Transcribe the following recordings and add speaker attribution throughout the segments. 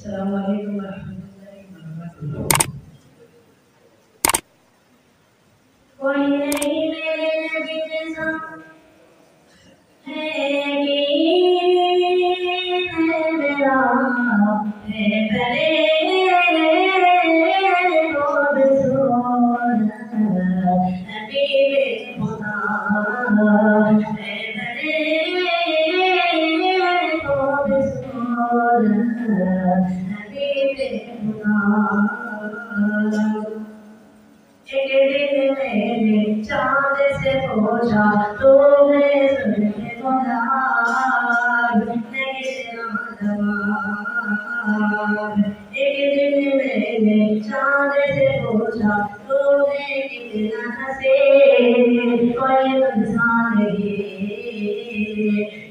Speaker 1: अस्सलामु अलैकुम वरहमतुल्लाहि वबरकातुहू। कोई नहीं मेरे नबी जैसा है यकीन है मेरा, है भले खुद सोना हबीबे खुदा, है भले खुद सोना हबीबे खुदा। एक दिन मैंने चाँद से पूछा तूने सुने मुराद, नहीं तेरा जवाब। एक दिन मैंने चाँद से पूछा तूने कितना हंसे, कोई तुझसा नहीं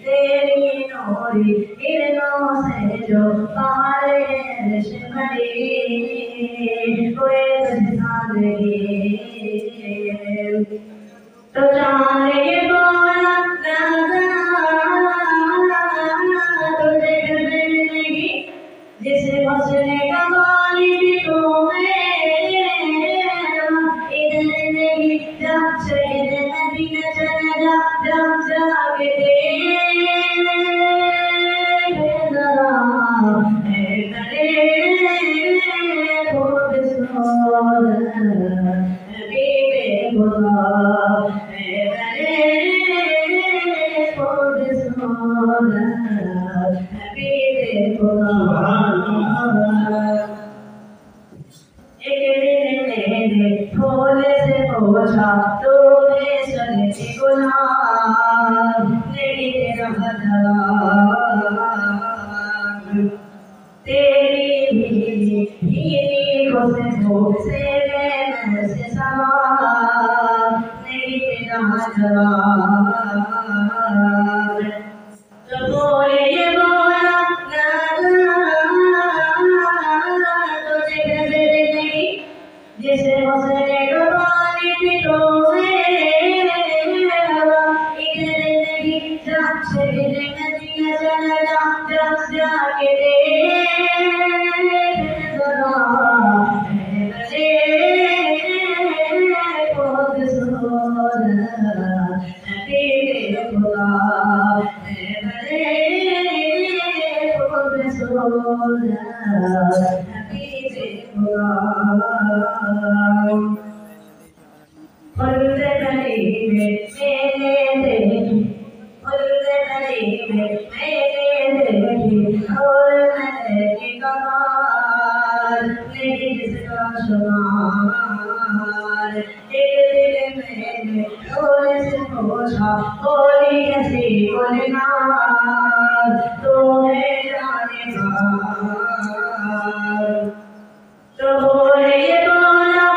Speaker 1: तेरी नूरी किरणों से जो पारे अर्श भरी, कोई तुझसा नहीं। तो चाँद ये बोला तुझे खबर नहीं, जिसे हुस्न का मालिक तू है, इधर नहीं जा शहर मदीना चला जा, जा जाके देख जरा, है भले खुद सोना हबीबे खुदा, है भले खुद सोना हबीबे खुदा। एक दिन मैंने फूल से पूछा तूने सुने गुलाब, नहीं तेरा जवाब। तेरी भीनी खुशबू से मैं से समा, नहीं तेरा जवाब। तो बोले ये बोला तुझे खबर नहीं, जिसे हुस्न का मालिक तू है, इधर नहीं जा शहर मदीना चला जा, जा जाके देख जरा, है भले खुद सोना हबीबे खुदा, है भले खुद सोना हबीबे खुदा। फुल्ल गली में मैंने देखी, फुल्ल गली में मैंने देखी और महके कमाल, नहीं जिसका शुमार। एक दिल मैंने फूल से पूछा बोली कैसी गुलनार, तू है जाने वाल। तो बोले ये बोला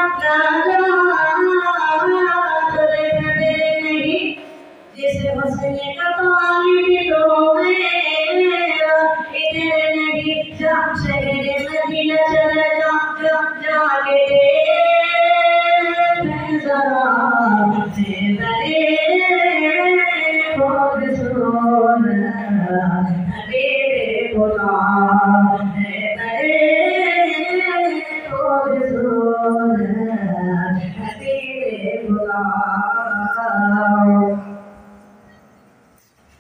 Speaker 1: तुझे खबर नहीं, जिसे हुस्न का मालिक तू है, इधर नहीं जा शहर मदीना चला जा, जा जाके देख जरा, है भले खुद सोना हबीबे खुदा, है भले खुद सोना हबीबे खुदा।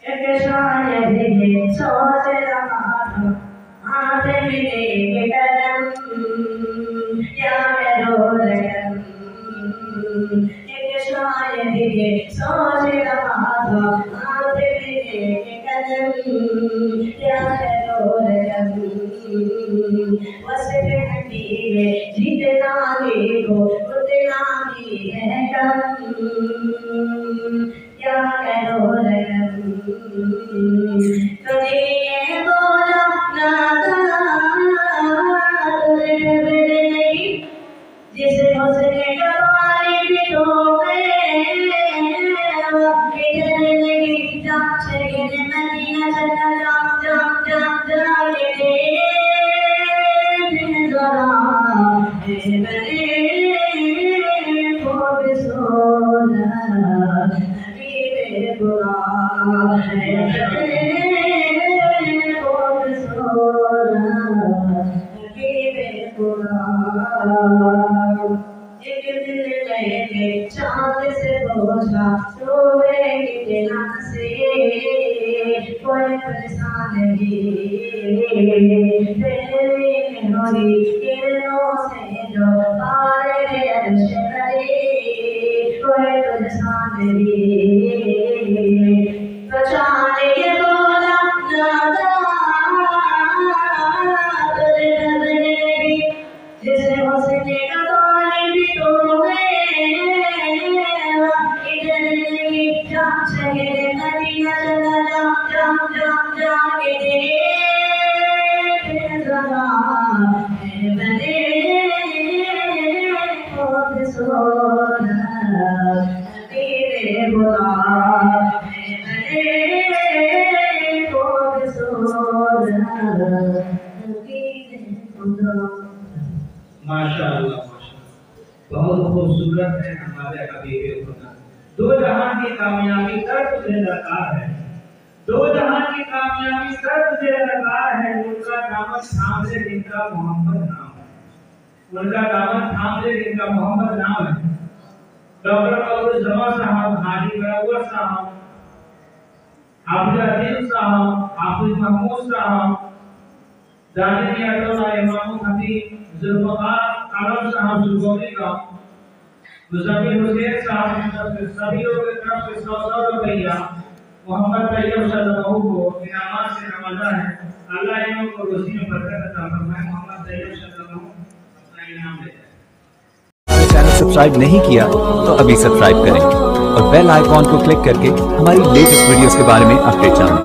Speaker 1: एक शायद ये सोच रहा था हाथ में लेके कलम, क्या करो लगन। एक शायद ये सोच रहा था हाथ में लेके कलम, क्या करो लगन। वस्फ़ हबीबे जितना देखो उतना ही है कम, क्या करो लगन। तुझे ये बोला तुझे खबर नहीं, जिसे हुस्न का मालिक तू है, इधर नहीं जा शहर मदीना चला जा, जा जा जाके देख जरा, है भले खुद सोना हबीबे खुदा, है भले खुद सोना एक दिन लेके चांद से बोझा रोएंगे बिना से कोई परेशान नहीं तेरी मेहरी किरणों से जो पारे अर्श करे कोई परेशान नहीं तो चांद ये बोला नादा तुझे नजरेगी जिसे हंसने का गाने भी तो
Speaker 2: माशाअल्लाह बहुत खूबसूरत है हमारे हबीबे खुदा। दो जहां की कामयाबी कर तुझे दरकार है, दो जहां की कामयाबी कर तुझे दरकार है। उनका दामन थाम ले जिनका मोहम्मद नाम है, उनका दामन थाम ले जिनका मोहम्मद नाम है। डॉक्टर अब्दुल जमा साहब, हाजी बराबर साहब, हाफिज अजीम साहब, हाफिज महमूद साहब, दानिश अब्दुल्लाह इमाम खतीब, जुल्फकार आलम साहब जुल्फोनी का, मुजम्मिल हुसैन साहब, सभी लोगों की तरफ से 100 रुपया मोहम्मद तैयब सल्लल्लाहु को इनामात से नवाजा है। अल्लाह इन्हों को रोजी में बरकत अता फरमाए। मोहम्मद तैयब सल्लल्लाहु अपना इनाम देते हैं।
Speaker 3: चैनल सब्सक्राइब नहीं किया तो अभी सब्सक्राइब करें और बेल आइकॉन को क्लिक करके हमारी लेटेस्ट वीडियोस के बारे में अपडेट जानें।